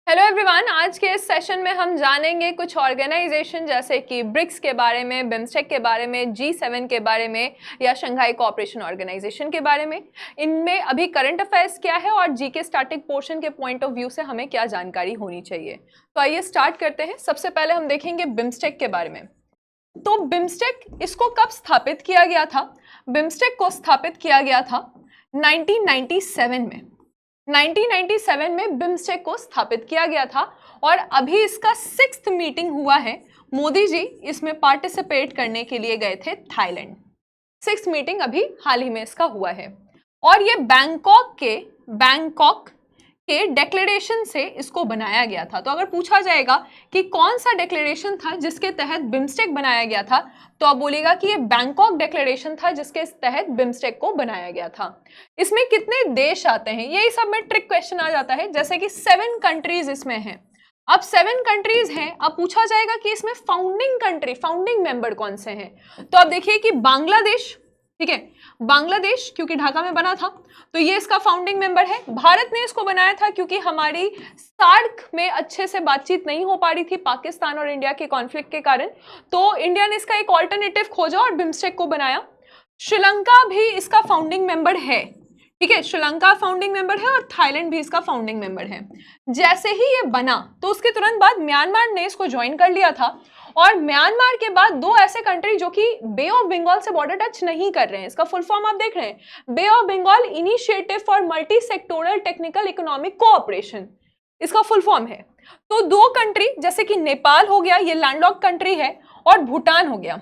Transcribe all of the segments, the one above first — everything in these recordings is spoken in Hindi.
हेलो एवरीवन, आज के इस सेशन में हम जानेंगे कुछ ऑर्गेनाइजेशन जैसे कि ब्रिक्स के बारे में, बिम्स्टेक के बारे में, G7 के बारे में या शंघाई कोऑपरेशन ऑर्गेनाइजेशन के बारे में। इनमें अभी करंट अफेयर्स क्या है और जी के स्टैटिक पोर्शन के पॉइंट ऑफ व्यू से हमें क्या जानकारी होनी चाहिए। तो आइए स्टार्ट करते हैं। सबसे पहले हम देखेंगे बिम्स्टेक के बारे में। तो बिम्स्टेक इसको कब स्थापित किया गया था? बिम्स्टेक को स्थापित किया गया था 1997 में। 1997 में बिम्स्टेक को स्थापित किया गया था और अभी इसका 6th मीटिंग हुआ है। मोदी जी इसमें पार्टिसिपेट करने के लिए गए थे थाईलैंड। 6th मीटिंग अभी हाल ही में इसका हुआ है और ये बैंकॉक के डिक्लेरेशन से इसको बनाया गया था। तो अगर पूछा जाएगा कि कौन सा डिक्लेरेशन था जिसके तहत बिम्स्टेक बनाया गया था, तो आप बोलेगा कि ये बैंकॉक डिक्लेरेशन था जिसके तहत बिम्स्टेक को बनाया गया था। इसमें कितने देश आते हैं, यही सब में ट्रिक क्वेश्चन आ जाता है। जैसे कि 7 कंट्रीज इसमें हैं। अब 7 कंट्रीज हैं, अब पूछा जाएगा कि इसमें फाउंडिंग मेंबर कौन से हैं। तो आप देखिए कि बांग्लादेश, ठीक है, बांग्लादेश क्योंकि ढाका में बना था तो ये इसका फाउंडिंग मेंबर है। भारत ने इसको बनाया था क्योंकि हमारी सार्क में अच्छे से बातचीत नहीं हो पा रही थी पाकिस्तान और इंडिया के कॉन्फ्लिक्ट के कारण, तो इंडिया ने इसका एक ऑल्टरनेटिव खोजा और बिम्स्टेक को बनाया। श्रीलंका भी इसका फाउंडिंग मेंबर है, ठीक है, श्रीलंका फाउंडिंग मेंबर है और थाईलैंड भी इसका फाउंडिंग मेंबर है। जैसे ही ये बना तो उसके तुरंत बाद म्यांमार ने इसको ज्वाइन कर लिया था और म्यांमार के बाद 2 ऐसे कंट्री जो कि बे ऑफ बंगाल से बॉर्डर टच नहीं कर रहे हैं। इसका फुल फॉर्म आप देख रहे हैं, bay of Bengal initiative for multi sectoral technical economic cooperation, इसका फुल फॉर्म है। तो 2 कंट्री जैसे कि नेपाल हो गया, ये लैंडलॉक कंट्री है, और भूटान हो गया,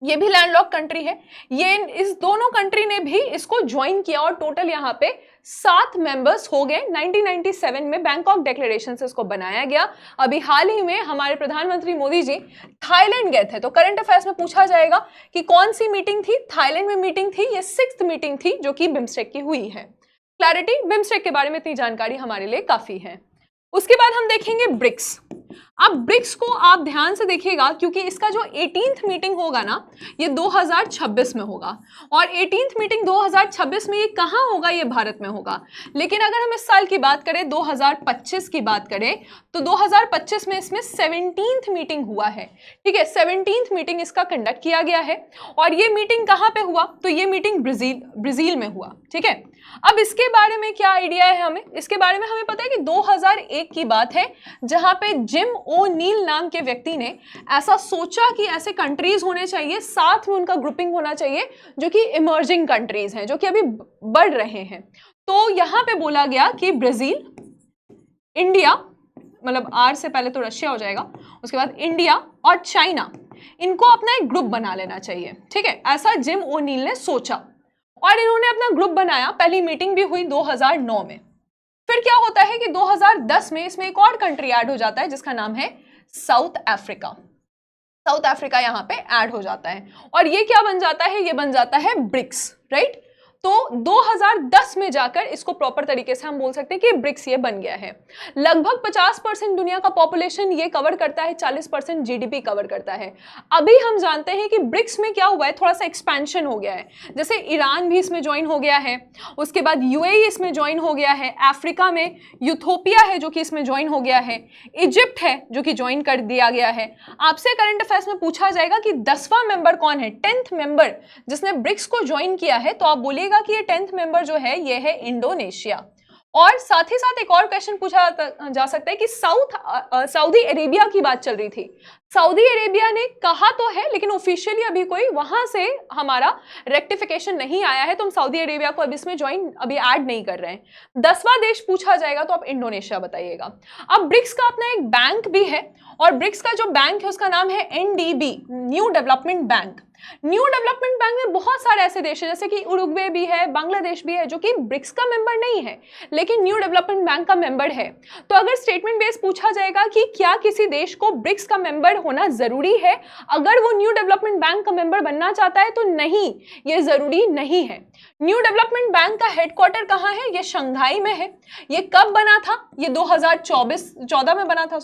ये भी लैंडलॉक कंट्री है। ये इस दोनों कंट्री ने भी इसको ज्वाइन किया और टोटल यहाँ पे 7 मेंबर्स हो गए। 1997 में बैंकॉक डिक्लेरेशन से इसको बनाया गया। अभी हाल ही में हमारे प्रधानमंत्री मोदी जी थाईलैंड गए थे, तो करंट अफेयर्स में पूछा जाएगा कि कौन सी मीटिंग थी। थाईलैंड में मीटिंग थी, ये 6th मीटिंग थी जो कि बिम्स्टेक की हुई है। क्लैरिटी, बिम्स्टेक के बारे में इतनी जानकारी हमारे लिए काफी है। उसके बाद हम देखेंगे ब्रिक्स। अब ब्रिक्स को आप ध्यान से देखिएगा क्योंकि इसका जो 18th मीटिंग होगा ना, ये 2026 में होगा और 18th मीटिंग 2026 में ये कहाँ होगा? ये भारत में होगा। लेकिन अगर हम इस साल की बात करें, 2025 की बात करें, तो 2025 में इसमें 17th मीटिंग हुआ है, ठीक है, 17th मीटिंग इसका कंडक्ट किया गया है। और ये मीटिंग कहाँ पे हुआ? तो ये मीटिंग ब्राजील में हुआ, ठीक है। अब इसके बारे में क्या आइडिया है हमें? इसके बारे में हमें पता है कि 2001 की बात है जहां पे जिम ओ'नील नाम के व्यक्ति ने ऐसा सोचा कि ऐसे कंट्रीज होने चाहिए, साथ में उनका ग्रुपिंग होना चाहिए जो कि इमर्जिंग कंट्रीज हैं, जो कि अभी बढ़ रहे हैं। तो यहां पे बोला गया कि ब्राजील, इंडिया, मतलब आर से पहले तो रशिया हो जाएगा, उसके बाद इंडिया और चाइना, इनको अपना एक ग्रुप बना लेना चाहिए, ठीक है। ऐसा जिम ओ'नील ने सोचा और इन्होंने अपना ग्रुप बनाया। पहली मीटिंग भी हुई 2009 में। फिर क्या होता है कि 2010 में इसमें एक और कंट्री ऐड हो जाता है जिसका नाम है साउथ अफ्रीका। साउथ अफ्रीका यहाँ पे ऐड हो जाता है और ये क्या बन जाता है? ये बन जाता है ब्रिक्स, राइट। तो 2010 में जाकर इसको प्रॉपर तरीके से हम बोल सकते हैं कि ब्रिक्स ये बन गया है। लगभग 50% दुनिया का पॉपुलेशन ये कवर करता है, 40% जीडीपी कवर करता है। अभी हम जानते हैं कि ब्रिक्स में क्या हुआ है, थोड़ा सा एक्सपेंशन हो गया है। जैसे ईरान भी इसमें ज्वाइन हो गया है, उसके बाद यूएई इसमें ज्वाइन हो गया है, अफ्रीका में यूथोपिया है जो कि इसमें ज्वाइन हो गया है, इजिप्ट है जो कि ज्वाइन कर दिया गया है। आपसे करंट अफेयर्स में पूछा जाएगा कि 10वां मेंबर कौन है, 10th मेंबर जिसने ब्रिक्स को ज्वाइन किया है, तो आप बोलिएगा कि ये 10th मेंबर जो है ये है इंडोनेशिया। और साथ ही साथ एक और क्वेश्चन पूछा जा सकता है कि सऊदी अरेबिया की बात चल रही थी। सऊदी अरेबिया ने कहा तो है लेकिन ऑफिशियली अभी कोई वहां से हमारा रेक्टिफिकेशन नहीं आया है, तो हम सऊदी अरेबिया को अभी इसमें ज्वाइन अभी ऐड नहीं कर रहे हैं। 10वां देश पूछा जाएगा तो आप इंडोनेशिया बताइएगा। अब ब्रिक्स का अपना एक बैंक भी है और ब्रिक्स का जो बैंक है उसका नाम है NDB, new development bank. New development bank में बहुत सारे ऐसे देश है जैसे कि उरुग्वे भी है, बांग्लादेश भी है, जो कि ब्रिक्स का मेंबर नहीं है लेकिन न्यू डेवलपमेंट बैंक का मेंबर है। तो अगर स्टेटमेंट बेस पूछा जाएगा कि क्या किसी देश को ब्रिक्स का मेंबर होना जरूरी है अगर वो न्यू डेवलपमेंट बैंक का मेंबर बनना चाहता है, तो नहीं, ये जरूरी नहीं है। न्यू डेवलपमेंट बैंक का हेडक्वार्टर कहाँ है? ये शंघाई में है। ये कब बना था? ये 2014 में बना था,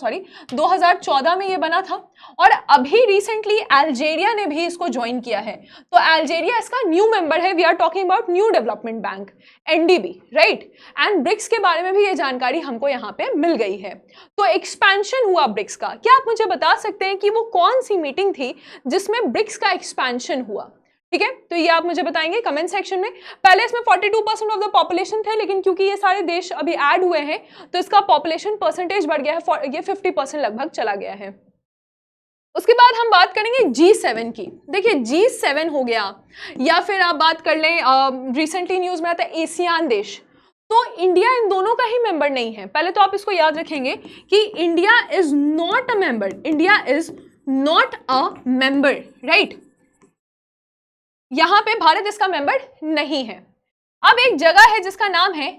2014 में ये बना था। और अभी रिसेंटली अल्जीरिया ने भी इसको ज्वाइन ज्वाइन किया है। तो अल्जीरिया इसका न्यू मेंबर है। We are talking about new development bank, NDB, right. And BRICS के बारे में भी ये जानकारी हमको यहाँ पे मिल गई है। तो एक्सपेंशन हुआ ब्रिक्स का। क्या आप मुझे बता सकते हैं कि वो कौन सी मीटिंग थी जिसमें ब्रिक्स का एक्सपेंशन हुआ? ठीक है, तो ये आप मुझे बताएंगे कमेंट सेक्शन में। पहले इसमें 42% ऑफ द पॉपुलेशन थे, लेकिन क्योंकि ये सारे देश अभी ऐड हुए हैं तो इसका पॉपुलेशन परसेंटेज बढ़ गया है, ये 50% लगभग चला गया है। उसके बाद हम बात करेंगे G7 की। देखिए G7 हो गया, या फिर आप बात कर लें रिसेंटली न्यूज में आता है एशियान देश, तो इंडिया इन दोनों का ही मेंबर नहीं है। पहले तो आप इसको याद रखेंगे कि India is not a member, India is not a member, right. यहां पे भारत इसका मेंबर नहीं है। अब एक जगह है जिसका नाम है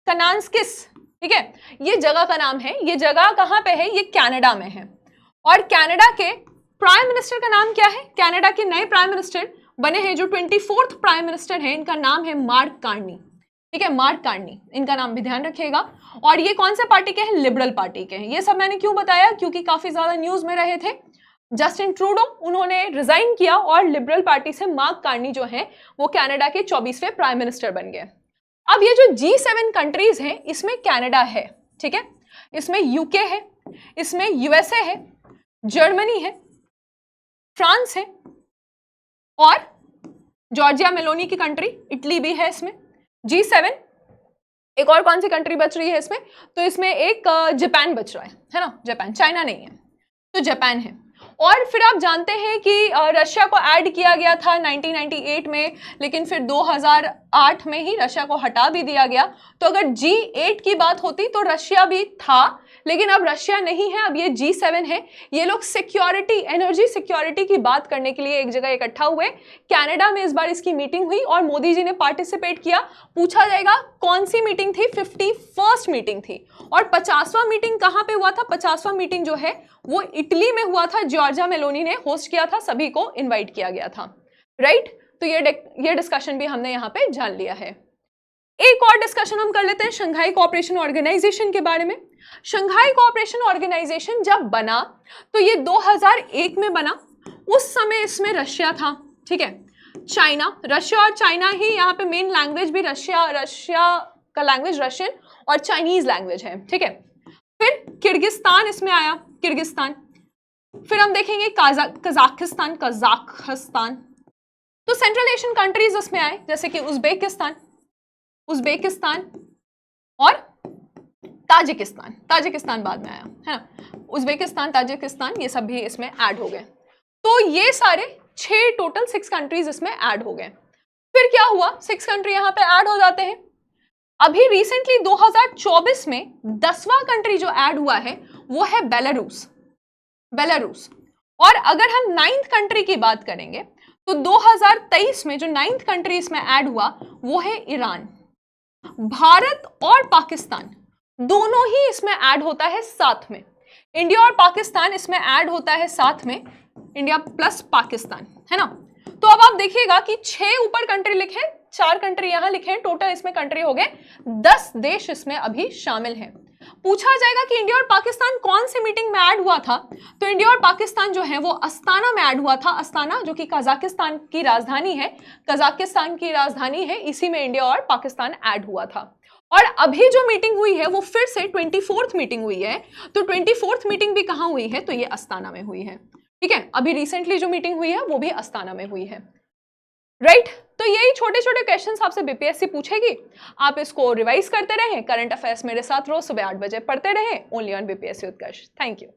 कनान्स्किस, ठीक है, ये जगह का नाम है। ये जगह कहां पे है? ये कनाडा में है। और कनाडा के प्राइम मिनिस्टर का नाम क्या है? कनाडा के नए प्राइम मिनिस्टर बने हैं, जो 24th प्राइम मिनिस्टर हैं, इनका नाम है मार्क कार्नी, ठीक है, मार्क कार्नी, इनका नाम भी ध्यान रखिएगा। और ये कौन से पार्टी के हैं? लिबरल पार्टी के हैं। ये सब मैंने क्यों बताया? क्योंकि काफी ज्यादा न्यूज में रहे थे। जस्टिन ट्रूडो, उन्होंने रिजाइन किया और लिबरल पार्टी से मार्क कार्नी जो है वो कनाडा के 24वें प्राइम मिनिस्टर बन गए। अब ये जो G7 कंट्रीज हैं, इसमें कनाडा है, ठीक है, इसमें यूके है, इसमें यूएसए है, जर्मनी है, फ्रांस है, और जॉर्जिया मेलोनी की कंट्री इटली भी है इसमें। G7 एक और कौन सी कंट्री बच रही है इसमें? तो इसमें एक जापान बच रहा है ना, जापान, चाइना नहीं है, तो जापान है। और फिर आप जानते हैं कि रशिया को ऐड किया गया था 1998 में, लेकिन फिर 2008 में ही रशिया को हटा भी दिया गया। तो अगर G8 की बात होती तो रशिया भी था, लेकिन अब रशिया नहीं है, अब ये G7 है। ये लोग सिक्योरिटी, एनर्जी सिक्योरिटी की बात करने के लिए एक जगह इकट्ठा हुए। कनाडा में इस बार इसकी मीटिंग हुई और मोदी जी ने पार्टिसिपेट किया। पूछा जाएगा कौन सी मीटिंग थी? 51st मीटिंग थी। और 50वां मीटिंग कहां पे हुआ था? 50वां मीटिंग जो है वो इटली में हुआ था। जॉर्जिया मेलोनी ने होस्ट किया था, सभी को इनवाइट किया गया था, राइट। तो ये डिस्कशन भी हमने यहाँ पे जान लिया है। एक और डिस्कशन हम कर लेते हैं शंघाई कोऑपरेशन ऑर्गेनाइजेशन के बारे में। शंघाई कोऑपरेशन ऑर्गेनाइजेशन जब बना तो ये 2001 में बना। उस समय इसमें रशिया था, ठीक है, चाइना, रशिया और चाइना ही, यहाँ पे मेन लैंग्वेज भी रशिया का लैंग्वेज रशियन और चाइनीज लैंग्वेज है, ठीक है। फिर किर्गिस्तान इसमें आया, किर्गिस्तान। फिर हम देखेंगे कजाकिस्तान, तो सेंट्रल एशियन कंट्रीज इसमें आए, जैसे कि उज्बेकिस्तान और ताजिकिस्तान बाद में आया, है ना। उज्बेकिस्तान, ताजिकिस्तान, ये सब भी इसमें ऐड हो गए। तो ये सारे 6 कंट्रीज इसमें ऐड हो गए। फिर क्या हुआ? 6 कंट्री यहाँ पे ऐड हो जाते हैं। अभी रिसेंटली 2024 में 10वां कंट्री जो ऐड हुआ है वो है बेलारूस। और अगर हम 9th कंट्री की बात करेंगे तो 2023 में जो 9th कंट्री इसमें ऐड हुआ वो है ईरान। भारत और पाकिस्तान दोनों ही इसमें ऐड होता है साथ में। इंडिया और पाकिस्तान इसमें ऐड होता है साथ में, इंडिया प्लस पाकिस्तान, है ना। तो अब आप देखिएगा कि 6 ऊपर कंट्री लिखे, 4 कंट्री यहां लिखे, टोटल इसमें कंट्री हो गए 10 देश इसमें अभी शामिल हैं। पूछा जाएगा कि इंडिया और पाकिस्तान कौन सी मीटिंग में ऐड हुआ था? तो इंडिया और पाकिस्तान जो है वो अस्ताना में ऐड हुआ था। अस्ताना जो कि कजाकिस्तान की राजधानी है, इसी में इंडिया और पाकिस्तान ऐड हुआ था। और अभी जो मीटिंग हुई है वो फिर से 24th मीटिंग हुई है। तो 24th मीटिंग भी कहां हुई है? तो ये अस्ताना में हुई है, ठीक है। अभी रिसेंटली जो मीटिंग हुई है वो भी अस्ताना में हुई है, राइट। तो यही छोटे छोटे क्वेश्चंस आपसे बीपीएससी पूछेगी, आप इसको रिवाइज करते रहें। करंट अफेयर्स मेरे साथ रोज सुबह 8 बजे पढ़ते रहें, only on BPSC Utkarsh. Thank you.